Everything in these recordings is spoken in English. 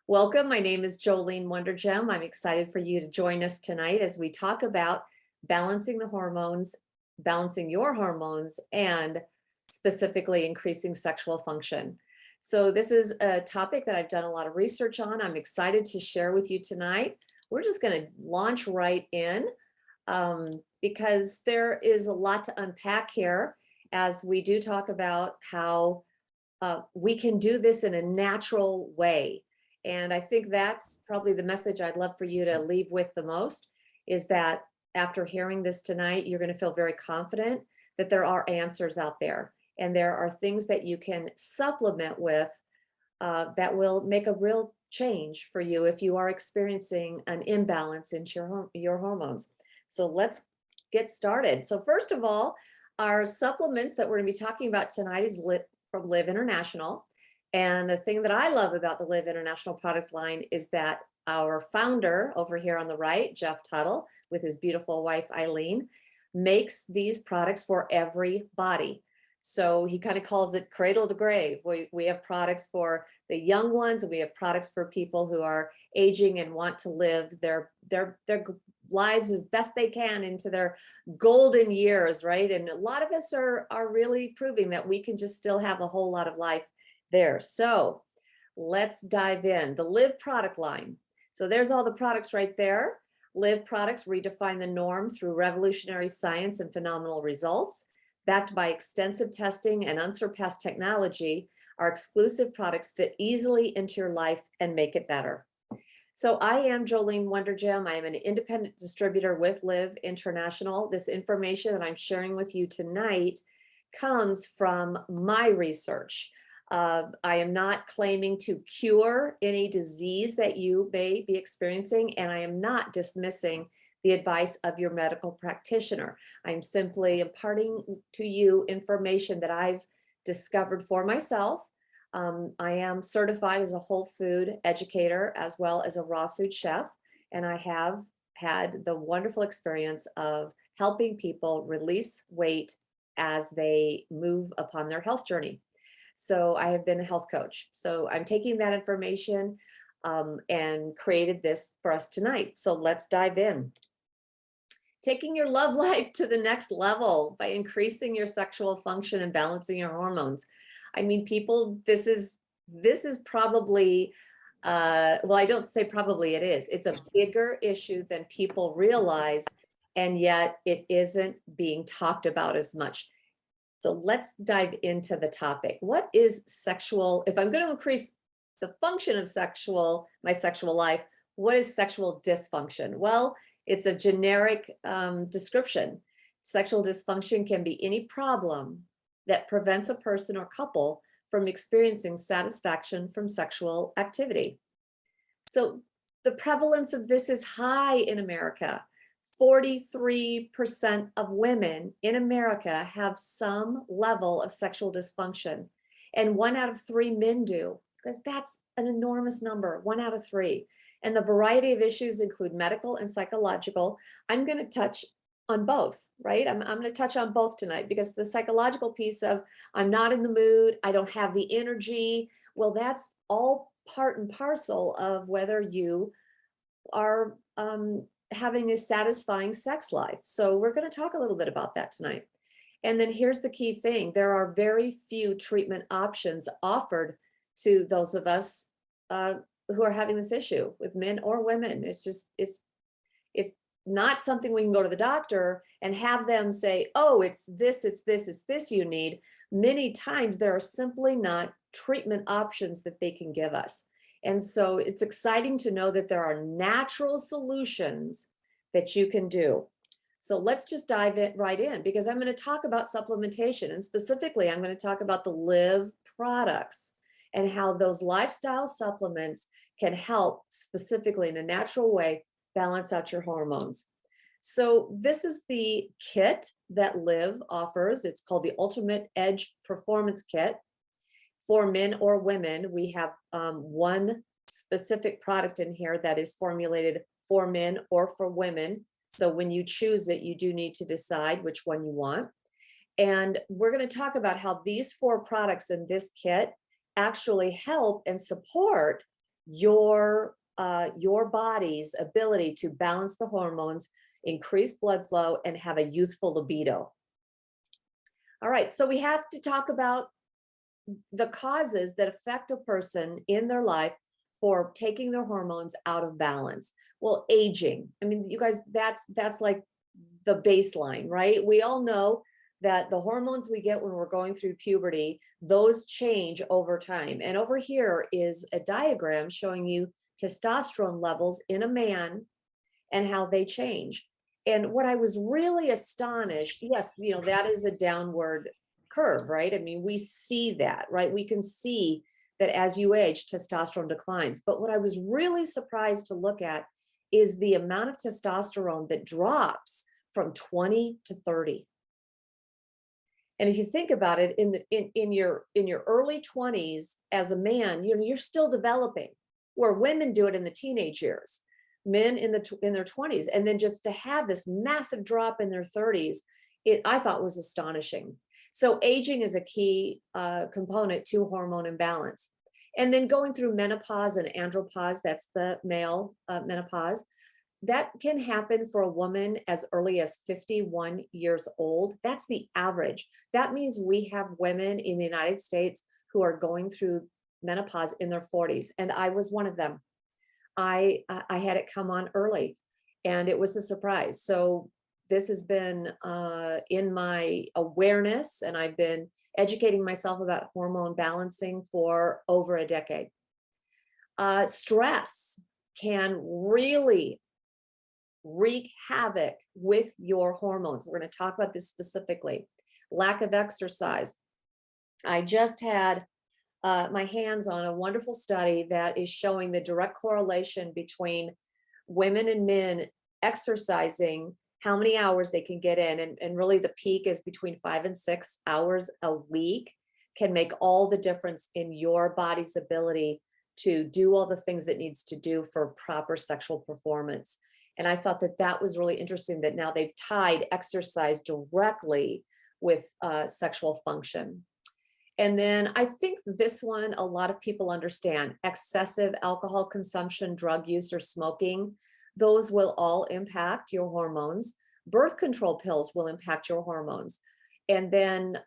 Welcome. My name is Joline Wondergem. I'm excited for you to join us tonight as we talk about balancing the hormones, balancing your hormones, and specifically increasing sexual function. So this is a topic that I've done a lot of research on. I'm excited to share with you tonight. We're just going to launch right in because there is a lot to unpack here as we do talk about how we can do this in a natural way. And I think that's probably the message I'd love for you to leave with the most is that after hearing this tonight, you're going to feel very confident that there are answers out there and there are things that you can supplement with that will make a real change for you if you are experiencing an imbalance into your hormones. So let's get started. So first of all, our supplements that we're going to be talking about tonight is from Liv International. And the thing that I love about the Liv International product line is that our founder over here on the right, Jeff Tuttle, with his beautiful wife, Eileen, makes these products for every body. So he kind of calls it cradle to grave. We have products for the young ones, and we have products for people who are aging and want to live their lives as best they can into their golden years, right? And a lot of us are really proving that we can just still have a whole lot of life there. So let's dive in. The Liv product line. So there's all the products right there. Liv products redefine the norm through revolutionary science and phenomenal results. Backed by extensive testing and unsurpassed technology, our exclusive products fit easily into your life and make it better. So I am Joline Wondergem. I am an independent distributor with Liv International. This information that I'm sharing with you tonight comes from my research. I am not claiming to cure any disease that you may be experiencing, and I am not dismissing the advice of your medical practitioner. I'm simply imparting to you information that I've discovered for myself. I am certified as a whole food educator as well as a raw food chef, and I have had the wonderful experience of helping people release weight as they move upon their health journey. So I have been a health coach. So I'm taking that information and created this for us tonight. So let's dive in. Taking your love life to the next level by increasing your sexual function and balancing your hormones. I mean, people, this is probably, well, I don't say probably, it is. It's a bigger issue than people realize, and yet it isn't being talked about as much. So let's dive into the topic. What is sexual? If I'm going to increase the function of my sexual life, what is sexual dysfunction? Well, it's a generic description. Sexual dysfunction can be any problem that prevents a person or couple from experiencing satisfaction from sexual activity. So the prevalence of this is high in America. 43% of women in America have some level of sexual dysfunction, and 1 out of 3 men do, because that's an enormous number, 1 out of 3. And the variety of issues include medical and psychological. I'm going to touch on both, right? I'm going to touch on both tonight, because the psychological piece of I'm not in the mood, I don't have the energy, well, that's all part and parcel of whether you are having a satisfying sex life. So we're going to talk a little bit about that tonight. And then here's the key thing. There are very few treatment options offered to those of us who are having this issue, with men or women. It's not something we can go to the doctor and have them say, oh, it's this you need. Many times there are simply not treatment options that they can give us. And so it's exciting to know that there are natural solutions that you can do. So let's just dive right in, because I'm going to talk about supplementation, and specifically I'm going to talk about the Liv products and how those lifestyle supplements can help specifically in a natural way balance out your hormones. So this is the kit that Liv offers. It's called the Ultimate Edge Performance Kit. For men or women, we have one specific product in here that is formulated for men or for women. So when you choose it, you do need to decide which one you want. And we're going to talk about how these 4 products in this kit actually help and support your body's ability to balance the hormones, increase blood flow, and have a youthful libido. All right, so we have to talk about the causes that affect a person in their life for taking their hormones out of balance. Well, aging. I mean, you guys, that's like the baseline, right? We all know that the hormones we get when we're going through puberty, those change over time. And over here is a diagram showing you testosterone levels in a man and how they change. And what I was really astonished, yes, that is a downward curve, right? I mean, we see that, right? We can see that as you age, testosterone declines. But what I was really surprised to look at is the amount of testosterone that drops from 20 to 30. And if you think about it, in your early 20s as a man, you're still developing, where women do it in the teenage years, men in their 20s, and then just to have this massive drop in their 30s, I thought was astonishing. So aging is a key component to hormone imbalance. And then going through menopause and andropause, that's the male menopause, that can happen for a woman as early as 51 years old. That's the average. That means we have women in the United States who are going through menopause in their 40s. And I was one of them. I had it come on early, and it was a surprise. So this has been in my awareness, and I've been educating myself about hormone balancing for over a decade. Stress can really wreak havoc with your hormones. We're going to talk about this specifically. Lack of exercise. I just had my hands on a wonderful study that is showing the direct correlation between women and men exercising, how many hours they can get in. And really the peak is between 5 and 6 hours a week, can make all the difference in your body's ability to do all the things it needs to do for proper sexual performance. And I thought that was really interesting, that now they've tied exercise directly with sexual function. And then I think this one, a lot of people understand: excessive alcohol consumption, drug use, or smoking. Those will all impact your hormones. Birth control pills will impact your hormones. And then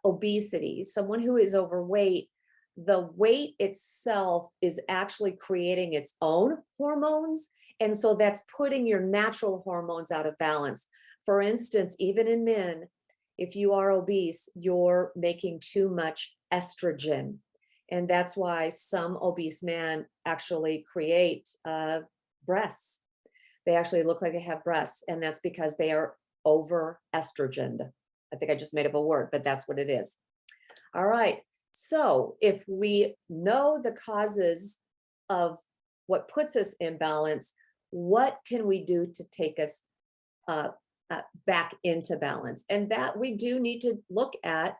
obesity, someone who is overweight, the weight itself is actually creating its own hormones. And so that's putting your natural hormones out of balance. For instance, even in men, if you are obese, you're making too much estrogen. And that's why some obese men actually create breasts. They actually look like they have breasts, and that's because they are over estrogened. I think I just made up a word, but that's what it is. All right. So if we know the causes of what puts us in balance, what can we do to take us back into balance? And that we do need to look at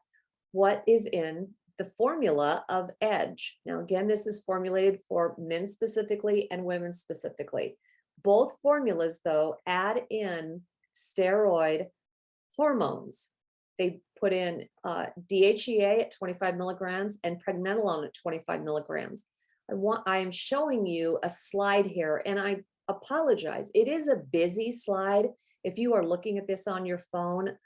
what is in the formula of EDGE. Now, again, this is formulated for men specifically and women specifically. Both formulas, though, add in steroid hormones. They put in DHEA at 25 milligrams and pregnenolone at 25 milligrams. I am showing you a slide here, and I apologize. It is a busy slide. If you are looking at this on your phone,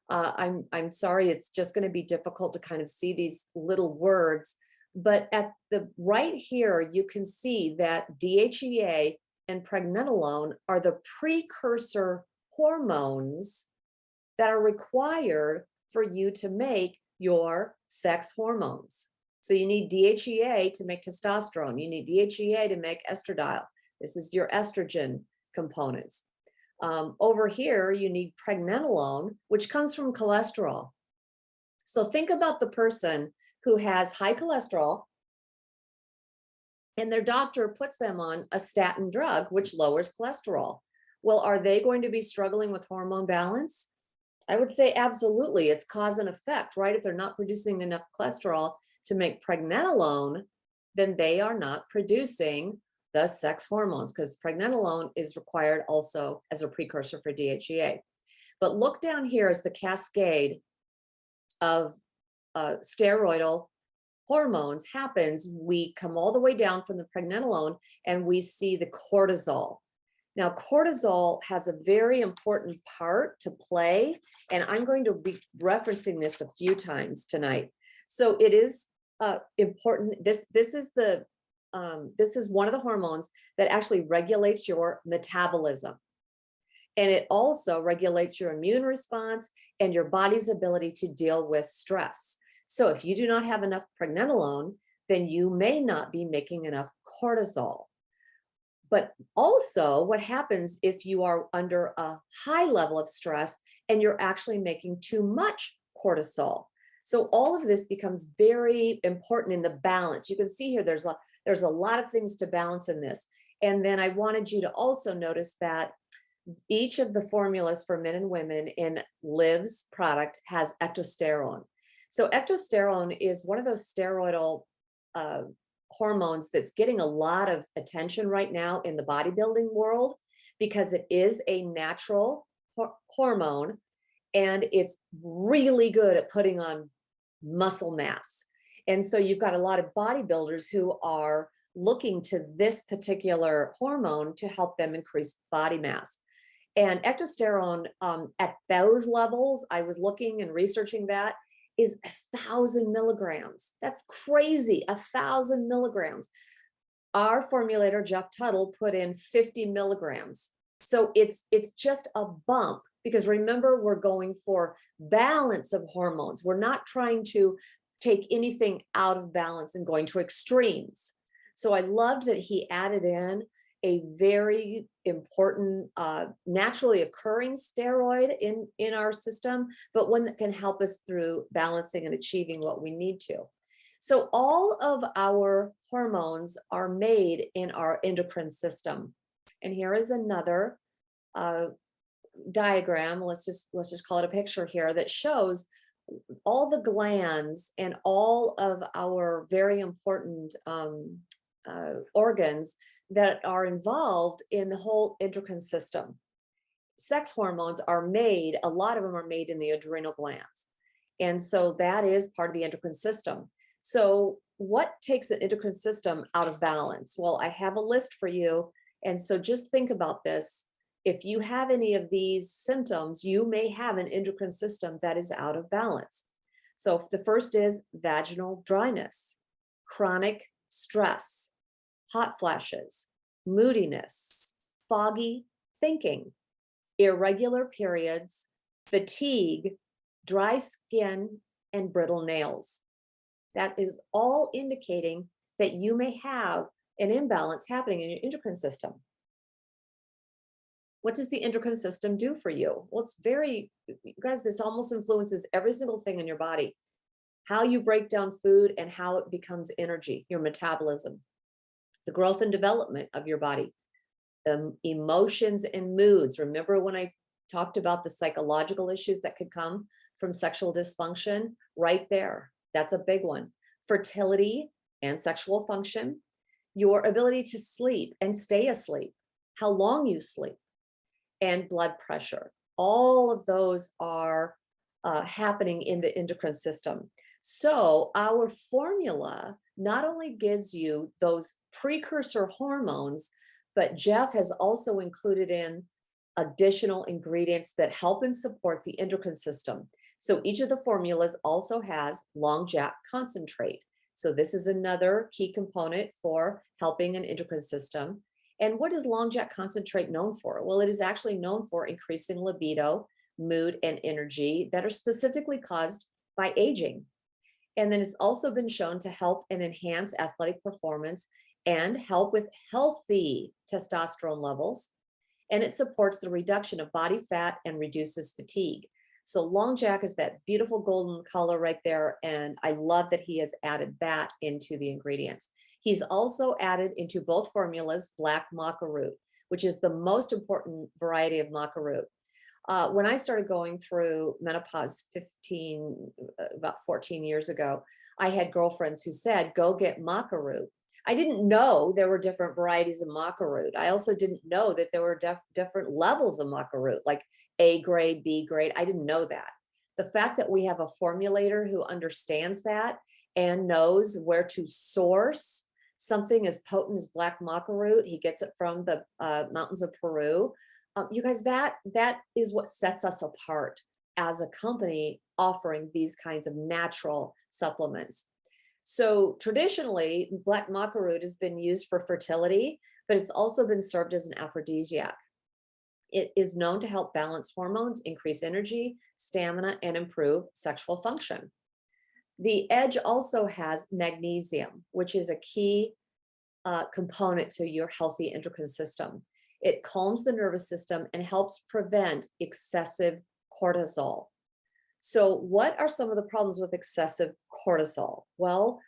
I'm sorry, it's just going to be difficult to kind of see these little words. But at the right here, you can see that DHEA and pregnenolone are the precursor hormones that are required for you to make your sex hormones. So you need DHEA to make testosterone. You need DHEA to make estradiol. This is your estrogen components. Over here, you need pregnenolone, which comes from cholesterol. So think about the person who has high cholesterol, and their doctor puts them on a statin drug, which lowers cholesterol. Well, are they going to be struggling with hormone balance? I would say absolutely. It's cause and effect, right? If they're not producing enough cholesterol to make pregnenolone, then they are not producing the sex hormones, because pregnenolone is required also as a precursor for DHEA. But look down here as the cascade of steroidal hormones happens, we come all the way down from the pregnenolone and we see the cortisol. Now, cortisol has a very important part to play, and I'm going to be referencing this a few times tonight. So it is important. This is one of the hormones that actually regulates your metabolism. And it also regulates your immune response and your body's ability to deal with stress. So if you do not have enough pregnenolone, then you may not be making enough cortisol. But also, what happens if you are under a high level of stress and you're actually making too much cortisol? So all of this becomes very important in the balance. You can see here, there's a lot of things to balance in this. And then I wanted you to also notice that each of the formulas for men and women in Liv's product has ectosterone. So ectosterone is one of those steroidal hormones that's getting a lot of attention right now in the bodybuilding world because it is a natural hormone and it's really good at putting on muscle mass. And so you've got a lot of bodybuilders who are looking to this particular hormone to help them increase body mass. And ectosterone at those levels, I was looking and researching that, is 1,000 milligrams. That's crazy, 1,000 milligrams. Our formulator, Jeff Tuttle, put in 50 milligrams. So it's just a bump because remember, we're going for balance of hormones. We're not trying to take anything out of balance and going to extremes. So I loved that he added in a very important naturally occurring steroid in our system, but one that can help us through balancing and achieving what we need to. So all of our hormones are made in our endocrine system. And here is another diagram. Let's just call it a picture here that shows all the glands and all of our very important organs that are involved in the whole endocrine system. Sex hormones are made, a lot of them are made in the adrenal glands. And so that is part of the endocrine system. So what takes an endocrine system out of balance? Well, I have a list for you. And so just think about this. If you have any of these symptoms, you may have an endocrine system that is out of balance. So the first is vaginal dryness, chronic stress, hot flashes, moodiness, foggy thinking, irregular periods, fatigue, dry skin, and brittle nails. That is all indicating that you may have an imbalance happening in your endocrine system. What does the endocrine system do for you? Well, it's very, you guys, this almost influences every single thing in your body. How you break down food and how it becomes energy, your metabolism, the growth and development of your body, emotions and moods. Remember when I talked about the psychological issues that could come from sexual dysfunction? Right there, that's a big one. Fertility and sexual function, your ability to sleep and stay asleep, how long you sleep, and blood pressure. All of those are happening in the endocrine system. So our formula not only gives you those precursor hormones, but Jeff has also included in additional ingredients that help and support the endocrine system. So each of the formulas also has long jack concentrate. So this is another key component for helping an endocrine system. And what is long jack concentrate known for? Well, it is actually known for increasing libido, mood, and energy that are specifically caused by aging. And then it's also been shown to help and enhance athletic performance and help with healthy testosterone levels. And it supports the reduction of body fat and reduces fatigue. So long jack is that beautiful golden color right there. And I love that he has added that into the ingredients. He's also added into both formulas black maca root, which is the most important variety of maca root. When I started going through menopause about 14 years ago, I had girlfriends who said, go get maca root. I didn't know there were different varieties of maca root. I also didn't know that there were different levels of maca root, like A grade, B grade. I didn't know that. The fact that we have a formulator who understands that and knows where to source something as potent as black maca root. He gets it from the mountains of Peru. You guys, that is what sets us apart as a company offering these kinds of natural supplements. So traditionally, black maca root has been used for fertility, but it's also been served as an aphrodisiac. It is known to help balance hormones, increase energy, stamina, and improve sexual function. The edge also has magnesium, which is a key component to your healthy endocrine system. It calms the nervous system and helps prevent excessive cortisol. So what are some of the problems with excessive cortisol? Well,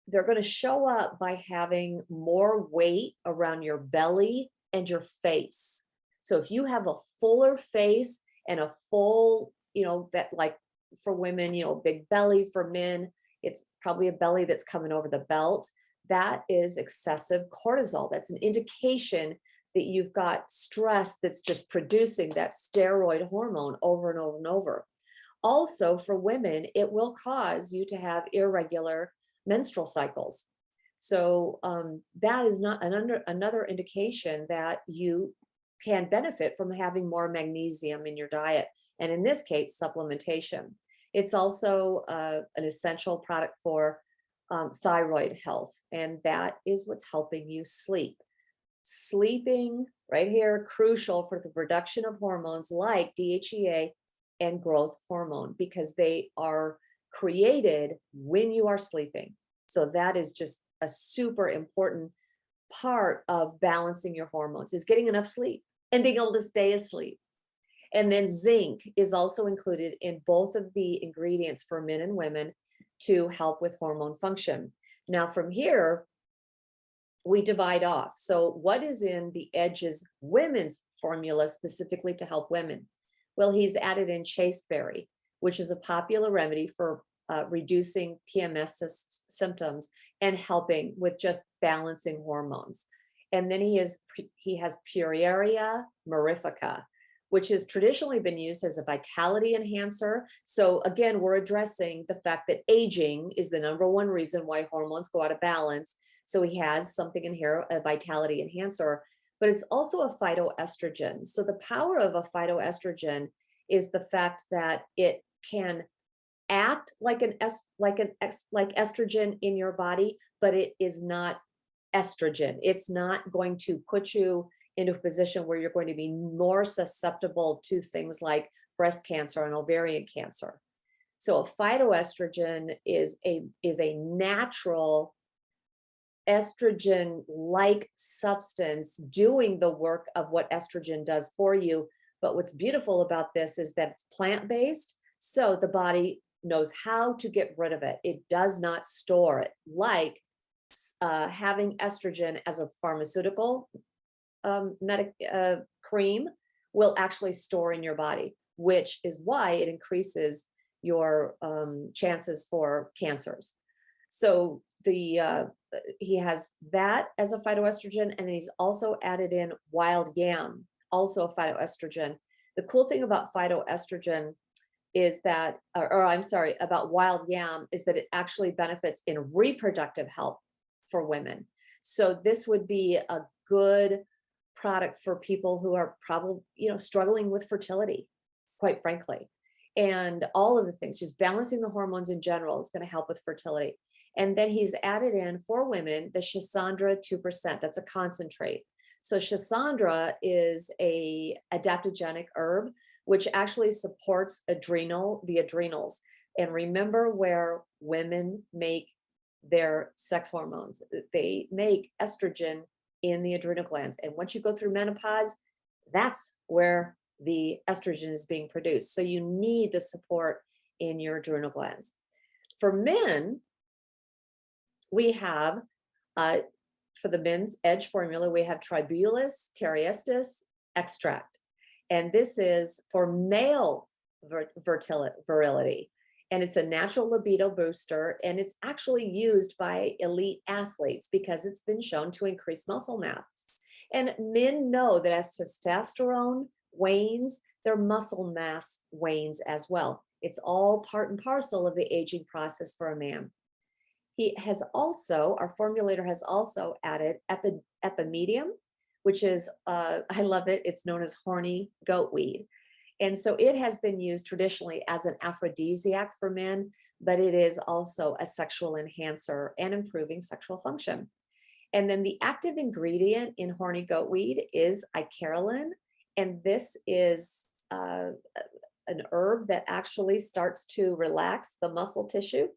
they're going to show up by having more weight around your belly and your face. So if you have a fuller face and a full, that like for women, big belly, for men, it's probably a belly that's coming over the belt. That is excessive cortisol. That's an indication that you've got stress that's just producing that steroid hormone over and over and over. Also, for women, it will cause you to have irregular menstrual cycles. So that is not another indication that you can benefit from having more magnesium in your diet. And in this case, supplementation. It's also an essential product for thyroid health. And that is what's helping you sleep. Sleeping right here, crucial for the production of hormones like DHEA and growth hormone, because they are created when you are sleeping. So that is just a super important part of balancing your hormones, is getting enough sleep and being able to stay asleep. And then zinc is also included in both of the ingredients for men and women to help with hormone function. Now from here, we divide off. So what is in the Edge's women's formula specifically to help women? Well, he's added in chasteberry, which is a popular remedy for reducing PMS symptoms and helping with just balancing hormones. And then he has Pureria mirifica, which has traditionally been used as a vitality enhancer. So again, we're addressing the fact that aging is the #1 reason why hormones go out of balance. So he has something in here, a vitality enhancer, but it's also a phytoestrogen. So the power of a phytoestrogen is the fact that it can act like estrogen in your body, but it is not estrogen. It's not going to put you into a position where you're going to be more susceptible to things like breast cancer and ovarian cancer. So a phytoestrogen is a natural estrogen-like substance doing the work of what estrogen does for you. But what's beautiful about this is that it's plant-based, so the body knows how to get rid of it. It does not store it, like having estrogen as a pharmaceutical cream will actually store in your body, which is why it increases your chances for cancers. So he has that as a phytoestrogen, and then he's also added in wild yam, also a phytoestrogen. The cool thing about phytoestrogen is that, about wild yam, is that it actually benefits in reproductive health for women. So this would be a good product for people who are probably, struggling with fertility, quite frankly. And all of the things, just balancing the hormones in general is going to help with fertility. And then he's added in for women the Schisandra 2%. That's a concentrate. So Schisandra is a adaptogenic herb, which actually supports the adrenals. And remember where women make their sex hormones. They make estrogen in the adrenal glands. And once you go through menopause, that's where the estrogen is being produced. So you need the support in your adrenal glands. For men, we have, for the men's Edge formula, we have Tribulus, Teriestas extract. And this is for male virility. And it's a natural libido booster. And it's actually used by elite athletes because it's been shown to increase muscle mass. And men know that as testosterone wanes, their muscle mass wanes as well. It's all part and parcel of the aging process for a man. Our formulator has also added epimedium, which is, I love it. It's known as horny goat weed. And so it has been used traditionally as an aphrodisiac for men, but it is also a sexual enhancer and improving sexual function. And then the active ingredient in horny goat weed is icaroline. And this is an herb that actually starts to relax the muscle tissue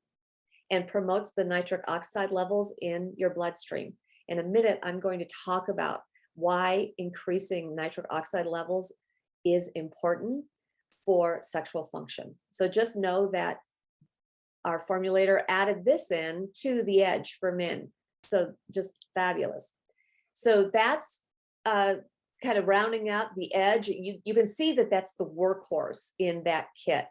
and promotes the nitric oxide levels in your bloodstream. In a minute, I'm going to talk about why increasing nitric oxide levels is important for sexual function. So just know that our formulator added this in to the edge for men. So just fabulous. So that's kind of rounding out the edge. You can see that that's the workhorse in that kit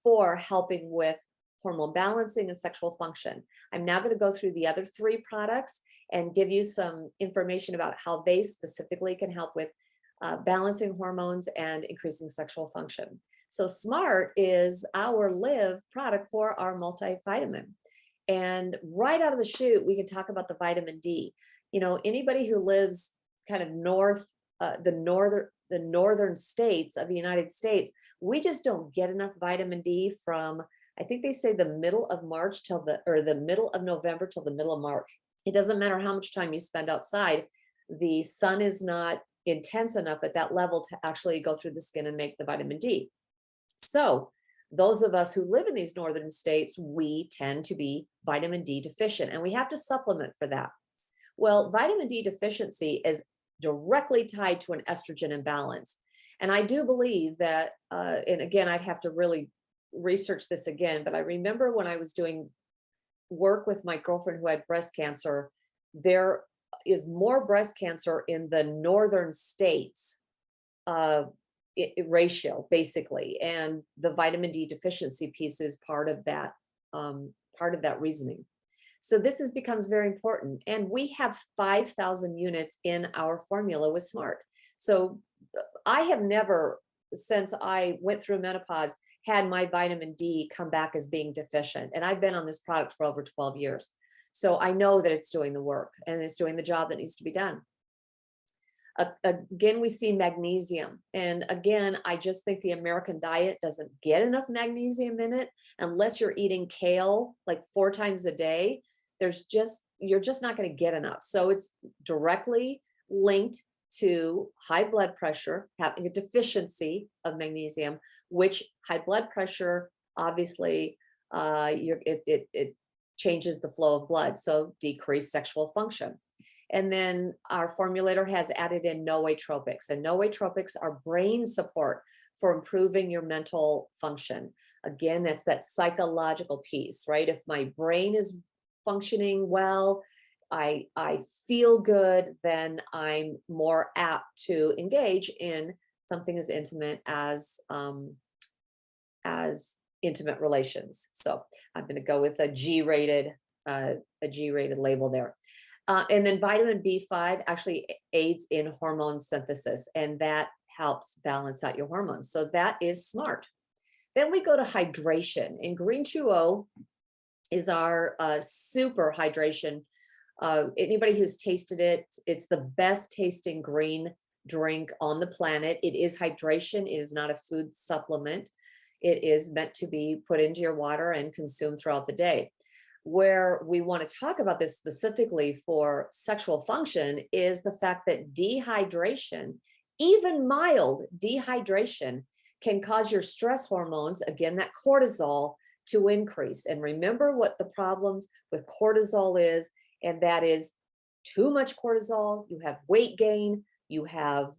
for helping with hormone balancing and sexual function. I'm now going to go through the other three products and give you some information about how they specifically can help with balancing hormones and increasing sexual function. So SMART is our Liv product for our multivitamin. And right out of the chute, we can talk about the vitamin D. You know, anybody who lives kind of the northern states of the United States, we just don't get enough vitamin D from, I think they say the middle of March till the middle of November till the middle of March. It doesn't matter how much time you spend outside, the sun is not intense enough at that level to actually go through the skin and make the vitamin D. So those of us who live in these northern states, we tend to be vitamin D deficient, and we have to supplement for that. Well, vitamin D deficiency is directly tied to an estrogen imbalance. And I do believe that, and again, I'd have to really research this again, but I remember when I was doing work with my girlfriend who had breast cancer, there is more breast cancer in the northern states ratio, basically, and the vitamin D deficiency piece is part of that reasoning. So this becomes very important, and we have 5,000 units in our formula with SMART. So I have never, since I went through menopause, had my vitamin D come back as being deficient, and I've been on this product for over 12 years. So I know that it's doing the work and it's doing the job that needs to be done. Again, we see magnesium. And again, I just think the American diet doesn't get enough magnesium in it unless you're eating kale like 4 times a day. You're just not going to get enough. So it's directly linked to high blood pressure, having a deficiency of magnesium, which high blood pressure, obviously, it changes the flow of blood, so decreased sexual function. And then our formulator has added in nootropics, and nootropics are brain support for improving your mental function. Again, that's that psychological piece, right? If my brain is functioning well, I feel good, then I'm more apt to engage in something as intimate as intimate relations. So I'm going to go with a G-rated label there. And then vitamin B5 actually aids in hormone synthesis, and that helps balance out your hormones. So that is SMART. Then we go to hydration, and Green 2.0 is our super hydration. Anybody who's tasted it, it's the best tasting green drink on the planet. It is hydration. It is not a food supplement. It is meant to be put into your water and consumed throughout the day. Where we want to talk about this specifically for sexual function is the fact that dehydration, even mild dehydration, can cause your stress hormones, again, that cortisol, to increase. And remember what the problems with cortisol is, and that is too much cortisol. You have weight gain, you have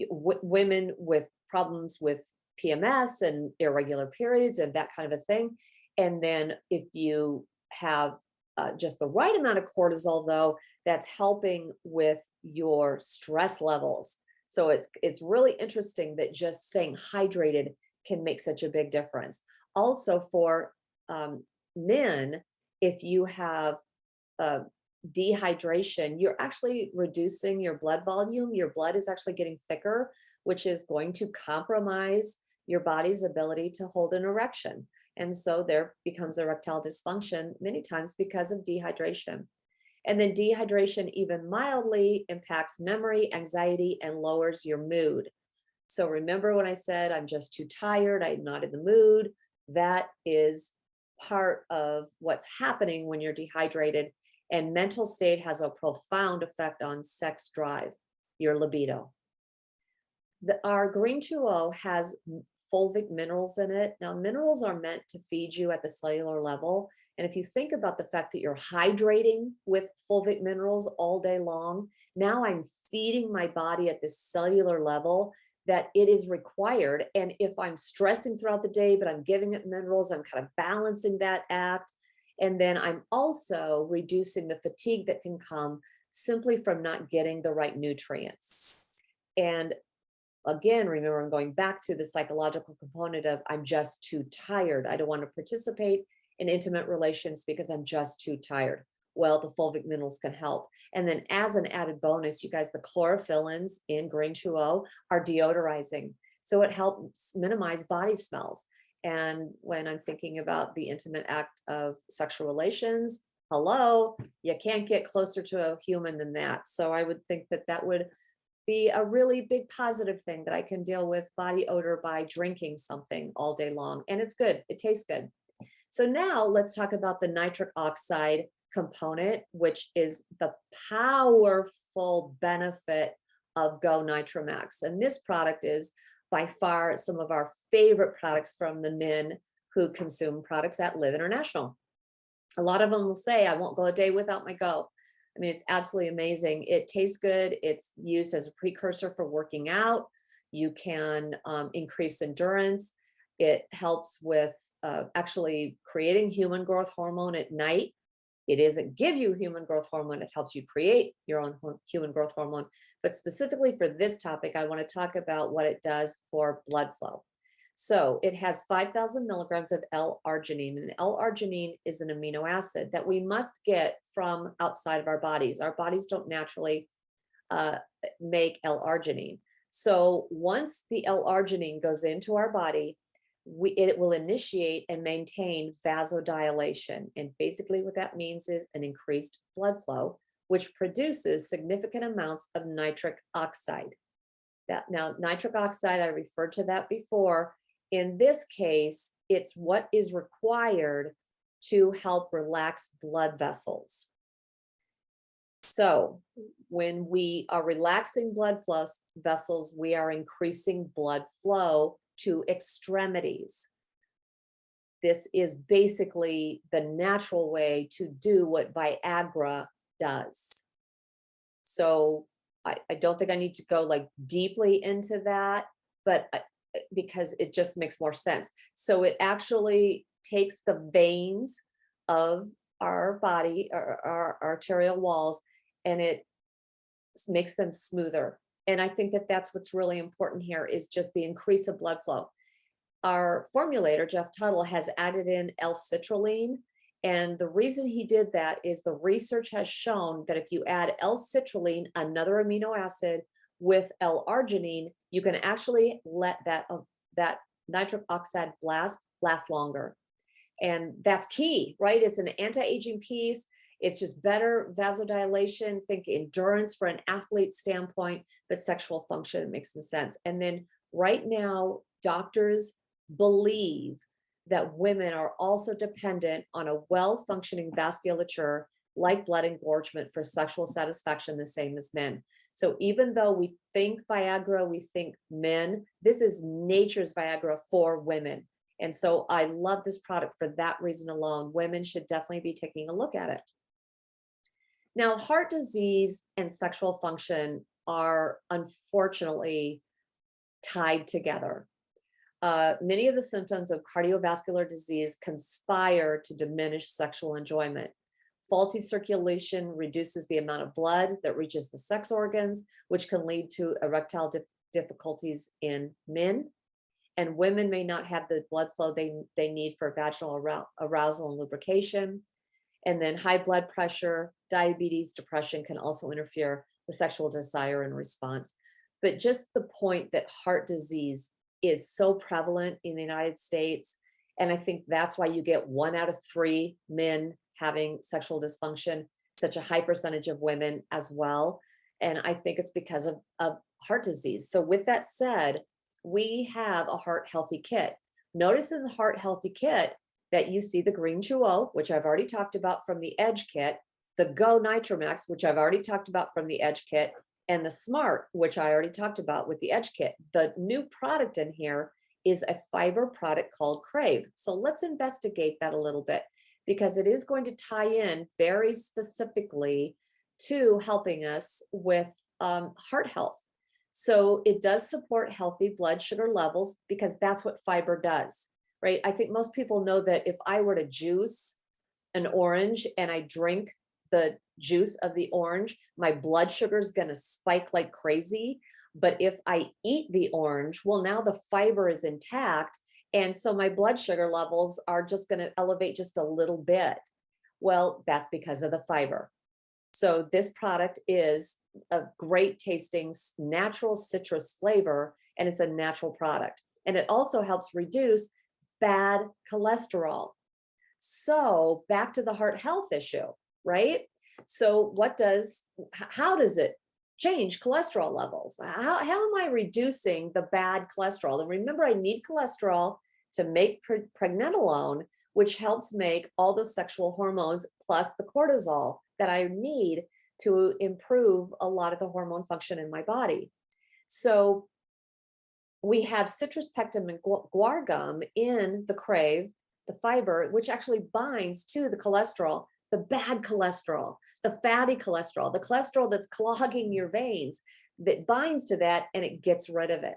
women with problems with PMS and irregular periods and that kind of a thing. And then if you have just the right amount of cortisol, though, that's helping with your stress levels. So it's really interesting that just staying hydrated can make such a big difference. Also for men, if you have dehydration, you're actually reducing your blood volume. Your blood is actually getting thicker, which is going to compromise your body's ability to hold an erection. And so there becomes erectile dysfunction many times because of dehydration. And then dehydration even mildly impacts memory, anxiety, and lowers your mood. So remember when I said I'm just too tired, I'm not in the mood? That is part of what's happening when you're dehydrated. And mental state has a profound effect on sex drive, your libido. Our green 2O has fulvic minerals in it. Now, minerals are meant to feed you at the cellular level. And if you think about the fact that you're hydrating with fulvic minerals all day long, now I'm feeding my body at this cellular level that it is required. And if I'm stressing throughout the day, but I'm giving it minerals, I'm kind of balancing that act. And then I'm also reducing the fatigue that can come simply from not getting the right nutrients. And again, remember, I'm going back to the psychological component of I'm just too tired. I don't want to participate in intimate relations because I'm just too tired. Well, the fulvic minerals can help. And then as an added bonus, you guys, the chlorophyllenes in green 2O are deodorizing. So it helps minimize body smells. And when I'm thinking about the intimate act of sexual relations, hello, you can't get closer to a human than that. So I would think that that would be a really big positive thing, that I can deal with body odor by drinking something all day long. And it's good. It tastes good. So now let's talk about the nitric oxide component, which is the powerful benefit of Go Nitromax. And this product is by far some of our favorite products from the men who consume products at Liv International. A lot of them will say, I won't go a day without my Go. I mean, it's absolutely amazing. It tastes good. It's used as a precursor for working out. You can increase endurance. It helps with actually creating human growth hormone at night. It doesn't give you human growth hormone. It helps you create your own human growth hormone. But specifically for this topic, I want to talk about what it does for blood flow. So it has 5,000 milligrams of L-arginine, and L-arginine is an amino acid that we must get from outside of our bodies. Our bodies don't naturally make L-arginine. So once the L-arginine goes into our body, it will initiate and maintain vasodilation. And basically what that means is an increased blood flow, which produces significant amounts of nitric oxide. Now, nitric oxide, I referred to that before. In this case, it's what is required to help relax blood vessels. So when we are relaxing blood vessels, we are increasing blood flow to extremities. This is basically the natural way to do what Viagra does. So I don't think I need to go like deeply into that, but because it just makes more sense. So it actually takes the veins of our body, our arterial walls, and it makes them smoother. And I think that that's what's really important here, is just the increase of blood flow. Our formulator, Jeff Tuttle, has added in L-citrulline. And the reason he did that is the research has shown that if you add L-citrulline, another amino acid, with L-arginine, you can actually let that nitric oxide last longer. And that's key, right? It's an anti-aging piece. It's just better vasodilation, think endurance for an athlete standpoint, but sexual function makes some sense. And then right now, doctors believe that women are also dependent on a well-functioning vasculature like blood engorgement for sexual satisfaction, the same as men. So even though we think Viagra, we think men, this is nature's Viagra for women. And so I love this product for that reason alone. Women should definitely be taking a look at it. Now, heart disease and sexual function are unfortunately tied together. Many of the symptoms of cardiovascular disease conspire to diminish sexual enjoyment. Faulty circulation reduces the amount of blood that reaches the sex organs, which can lead to erectile difficulties in men. And women may not have the blood flow they need for vaginal arousal and lubrication. And then high blood pressure, diabetes, depression can also interfere with sexual desire and response. But just the point that heart disease is so prevalent in the United States, And I think that's why you get 1 out of 3 men having sexual dysfunction, such a high percentage of women as well. And I think it's because of heart disease. So with that said, we have a heart healthy kit. Notice in the heart healthy kit that you see the green 2O, which I've already talked about from the Edge kit, the Go Nitromax, which I've already talked about from the Edge kit, and the Smart, which I already talked about with the Edge kit. The new product in here is a fiber product called Crave. So let's investigate that a little bit, because it is going to tie in very specifically to helping us with heart health. So it does support healthy blood sugar levels, because that's what fiber does, right? I think most people know that if I were to juice an orange and I drink the juice of the orange, my blood sugar is going to spike like crazy. But if I eat the orange, well, now the fiber is intact. And so my blood sugar levels are just going to elevate just a little bit. Well, that's because of the fiber. So this product is a great tasting natural citrus flavor, and it's a natural product. And it also helps reduce bad cholesterol. So back to the heart health issue, right? So how does it change cholesterol levels? How am I reducing the bad cholesterol? And remember, I need cholesterol to make pregnenolone, which helps make all those sexual hormones plus the cortisol that I need to improve a lot of the hormone function in my body. So we have citrus pectin and guar gum in the Crave, the fiber, which actually binds to the cholesterol, the bad cholesterol, the fatty cholesterol, the cholesterol that's clogging your veins, that binds to that and it gets rid of it.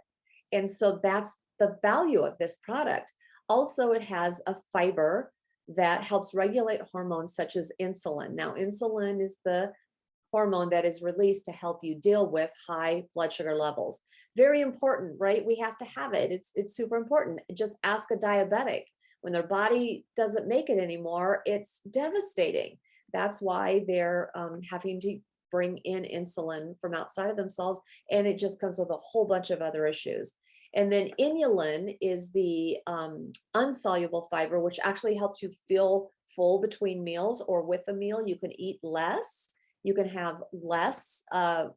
And so that's the value of this product. Also, it has a fiber that helps regulate hormones such as insulin. Now, insulin is the hormone that is released to help you deal with high blood sugar levels. Very important, right? We have to have it. It's super important. Just ask a diabetic. When their body doesn't make it anymore, it's devastating. That's why they're having to bring in insulin from outside of themselves, and it just comes with a whole bunch of other issues. And then Inulin is the unsoluble fiber, which actually helps you feel full between meals, or with a meal, you can eat less, you can have less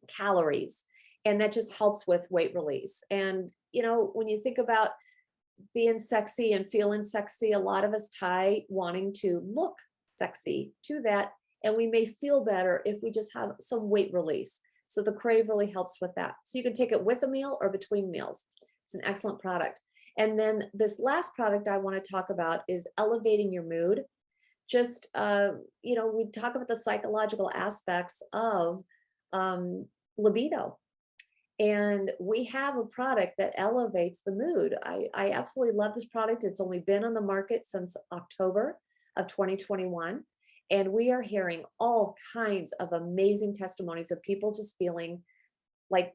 calories, and that just helps with weight release. And, you know, when you think about being sexy and feeling sexy, a lot of us tie wanting to look sexy to that, and we may feel better if we just have some weight release. So the Crave really helps with that. So you can take it with a meal or between meals. It's an excellent product. And then this last product I want to talk about is elevating your mood. Just, we talk about the psychological aspects of libido. And we have a product that elevates the mood. I absolutely love this product. It's only been on the market since October of 2021. And we are hearing all kinds of amazing testimonies of people just feeling like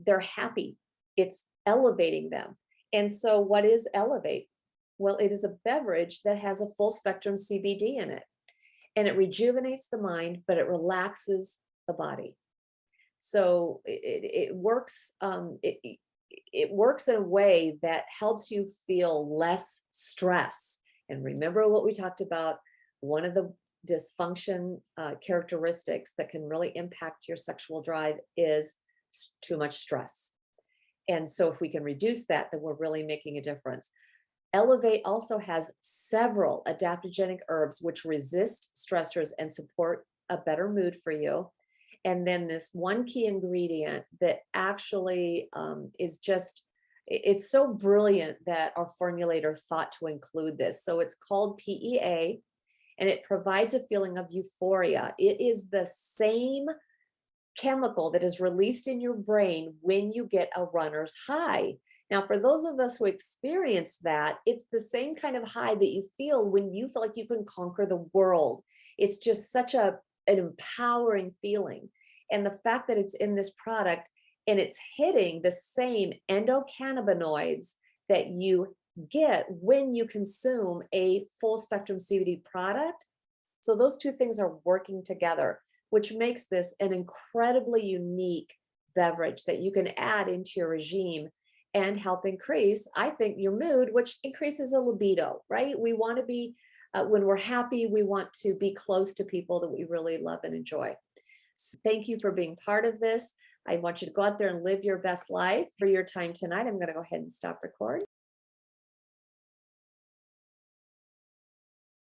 they're happy. It's elevating them. And so what is Elevate? Well, it is a beverage that has a full spectrum CBD in it. And it rejuvenates the mind, but it relaxes the body. So it works. It works in a way that helps you feel less stress. And remember what we talked about. One of the dysfunction characteristics that can really impact your sexual drive is too much stress. And so if we can reduce that, then we're really making a difference. Elevate also has several adaptogenic herbs which resist stressors and support a better mood for you. And then this one key ingredient that actually is just, it's so brilliant that our formulator thought to include this. So it's called PEA, and it provides a feeling of euphoria. It is the same chemical that is released in your brain when you get a runner's high. Now, for those of us who experienced that, it's the same kind of high that you feel when you feel like you can conquer the world. It's just such an empowering feeling. And the fact that it's in this product and it's hitting the same endocannabinoids that you get when you consume a full spectrum CBD product. So those two things are working together, which makes this an incredibly unique beverage that you can add into your regime and help increase, I think, your mood, which increases a libido, right? We want to be, when we're happy, we want to be close to people that we really love and enjoy. So thank you for being part of this. I want you to go out there and live your best life. For your time tonight, I'm going to go ahead and stop recording.